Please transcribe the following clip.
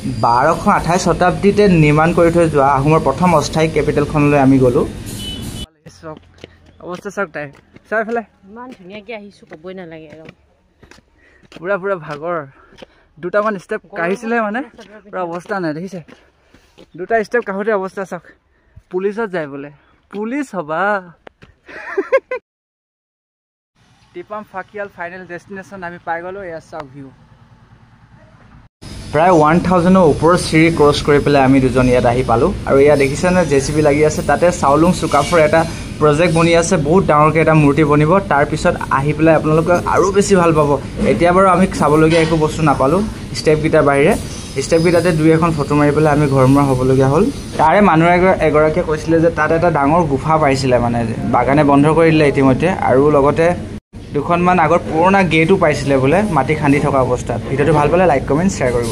1228 শতাব্দীতে নিৰ্মাণ কৰি থৈ যোৱা আহোমৰ প্ৰথম অস্থায়ী কেপিটেলখনলৈ আমি গ'লো। অৱস্থা চাওক তাই চাৰিফালে ইমান ধুনীয়াকৈ আহিছোঁ ক'বই নালাগে আৰু পুৰা পুৰা ভাগৰ দুটামান ষ্টেপ কাঢ়িছিলে মানে পুৰা অৱস্থা নাই দেখিছে দুটা ষ্টেপ কাঢ়োতে অৱস্থা চাওক পুলিচত যায় বোলে পুলিচ হবা টিপাম ফাকিয়াল ফাইনেল ডেষ্টিনেশ্যন আমি পাই গ'লো এয়া চাওক ভিউ প্ৰায় 1000ৰ ওপৰৰ চিৰি ক্ৰছ কৰি পেলাই আমি দুজন ইয়াত আহি পালোঁ আৰু এয়া দেখিছেনে জেচিবি লাগি আছে তাতে চাউলুং চুকাফাৰ এটা প্ৰজেক্ট বনি আছে বহুত ডাঙৰকৈ এটা মূৰ্তি বনিব তাৰপিছত আহি পেলাই আপোনালোকে আৰু বেছি ভাল পাব এতিয়া বাৰু আমি চাবলগীয়া একো বস্তু নাপালোঁ ষ্টেপকেইটাৰ বাহিৰে ষ্টেপকেইটাতে দুই এখন ফটো মাৰি পেলাই আমি ঘৰমুৱা হ'বলগীয়া হ'ল তাৰে মানুহ এগৰাকীয়ে কৈছিলে যে তাত এটা ডাঙৰ গুফা পাইছিলে মানে বাগানে বন্ধ কৰি দিলে ইতিমধ্যে আৰু লগতে দুখনমান আগৰ পুৰণা গেটো পাইছিলে বোলে মাটি খান্দি থকা অৱস্থাত ভিডিঅ'টো ভাল পালে লাইক কমেণ্ট শ্বেয়াৰ কৰিব